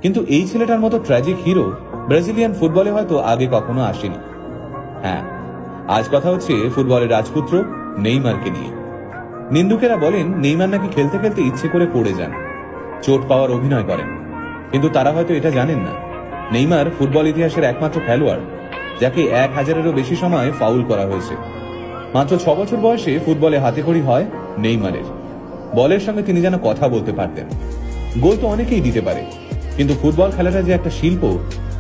কিন্তু এই ছেলেটার মতো ট্র্যাজিক হিরো ব্রাজিলিয়ান ফুটবলে হয়তো আগে কখনো আসেনি। হ্যাঁ, আজ কথা হচ্ছে ফুটবলের রাজপুত্র নেইমারকে নিয়ে। নিন্দুকেরা বলেন নেইমার নাকি খেলতে খেলতে ইচ্ছে করে পড়ে যান, চোট পাওয়ার অভিনয় করেন। কিন্তু তারা হয়তো এটা জানেন না, নেইমার ফুটবল ইতিহাসের একমাত্র খেলোয়াড় যাকে 1000-এরও বেশি সময় ফাউল করা হয়েছে। মাত্র 6 বছর বয়সে ফুটবলে হাতেখড়ি হয় নেইমারের। বলের সঙ্গে তিনি যেন কথা বলতে পারতেন। গোল তো অনেকেই দিতে পারে, কিন্তু ফুটবল খেলাটা যে একটা শিল্প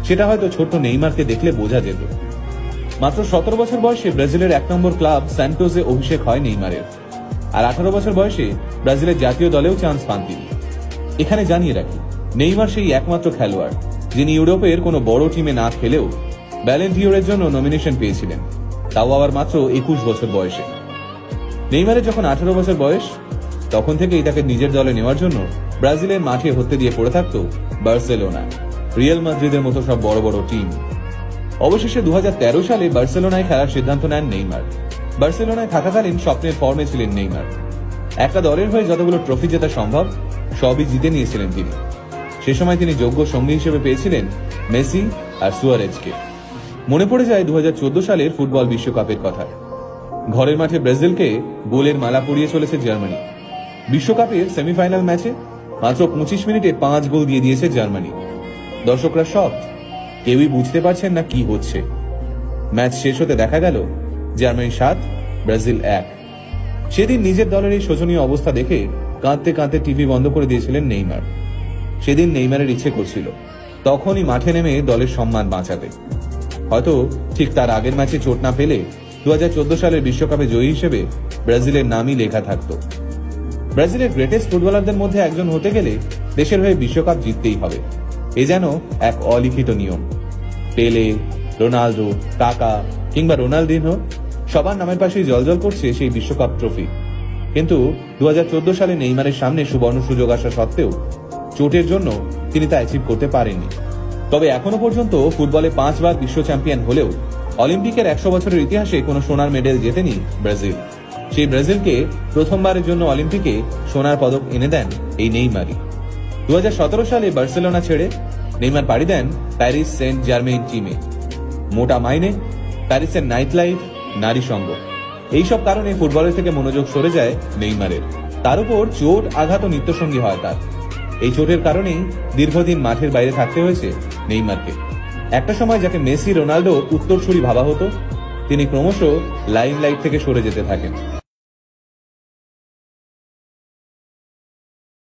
সেটা হয়তো ছোট্ট নেইমারকে দেখলে বোঝা যেত। মাত্র 17 বছর বয়সে ব্রাজিলের 1 নম্বর ক্লাব স্যান্টোসে অভিষেক হয় নেইমারের। আর 18 বছর বয়সে ব্রাজিলের জাতীয় দলেও চান্স পান তিনি। এখানে জানিয়ে রাখি, নেইমার সেই একমাত্র খেলোয়াড় যিনি ইউরোপের কোনো বড় টিমে না খেলেও ব্যালেন ডিওরের জন্য নমিনেশন পেয়েছিলেন, তাও আবার মাত্র 21 বছর বয়সে। নেইমারের যখন 18 বছর বয়স, তখন থেকেই তাকে নিজের দলে নেওয়ার জন্য ব্রাজিলের মাঠে হতে দিয়ে পড়ে থাকত বার্সেলোনা, রিয়াল মাদ্রিদের মতো সব বড় বড় টিম। অবশেষে 2013 সালে বার্সেলোনায় খেলার সিদ্ধান্ত নেন নেইমার। বার্সেলোনায় থাকাকালীন স্বপ্নের ফর্মে ছিলেন নেইমার। একটা দলের হয়ে যতগুলো ট্রফি জেতা সম্ভব সবই জিতে নিয়েছিলেন তিনি। সে সময় তিনি যোগ্য সঙ্গী হিসেবে পেয়েছিলেন মেসি আর সুয়ারেজকে। মনে পড়ে যায় 2014 সালের ফুটবল বিশ্বকাপের কথা। ঘরের মাঠে ব্রাজিলকে গোলের মালা পরিয়ে চলেছে জার্মানি। বিশ্বকাপের সেমিফাইনাল ম্যাচে মাত্র 25 মিনিটে 5 গোল দিয়ে দিয়েছে জার্মানি। দর্শকরা সব কেউই বুঝতে পারছেন না কি হচ্ছে। ম্যাচ শেষ হতে দেখা গেল জার্মানি 7, ব্রাজিল 1। সেদিন নিজের দলের এই শোচনীয় অবস্থা দেখে কাঁদতে কাঁদতে টিভি বন্ধ করে দিয়েছিলেন নেইমার। সেদিন নেইমারের ইচ্ছে করছিল তখনই মাঠে নেমে দলের সম্মান বাঁচাতে। হয়তো ঠিক তার আগের ম্যাচে চোট না পেলে 2014 সালের বিশ্বকাপে জয়ী হিসেবে ব্রাজিলের নামই লেখা থাকত। ব্রাজিলের গ্রেটেস্ট ফুটবলারদের মধ্যে একজন হতে গেলে দেশের হয়ে বিশ্বকাপ জিততেই হবে, এ যেন এক অলিখিত নিয়ম। পেলে, রোনাল্ডো, কাকা কিংবা রোনালদিনহো সবার নামের পাশেই জলজল করছে সেই বিশ্বকাপ ট্রফি। কিন্তু 2014 সালে নেইমারের সামনে সুবর্ণ সুযোগ আসা সত্ত্বেও চোটের জন্য তিনি তা অ্যাচিভ করতে পারেননি। তবে এখনো পর্যন্ত ফুটবলে 5 বার বিশ্ব চ্যাম্পিয়ন হলেও অলিম্পিকের 100 বছরের ইতিহাসে কোনো সোনার মেডেল জেতেনি ব্রাজিল। সেই ব্রাজিলকে প্রথমবারের জন্য অলিম্পিকে সোনার পদক এনে দেন এই নেইমারই। 2017 সালে বার্সেলোনা ছেড়ে নেইমার পাড়ি দেন প্যারিস সেন্ট জার্মেইন টিমে। মোটা মাইনে, প্যারিসের নাইট লাইফ, নারী সঙ্গ, এইসব কারণে ফুটবলের থেকে মনোযোগ সরে যায় নেইমারের। তার উপর চোট আঘাত ও নিত্যসঙ্গী হয় তার। এই চোটের কারণেই দীর্ঘদিন মাঠের বাইরে থাকতে হয়েছে নেইমারকে। একটা সময় যাকে মেসি, রোনাল্ডো উত্তরসূরি ভাবা হতো, তিনি ক্রমশ লাইমলাইট থেকে সরে যেতে থাকেন।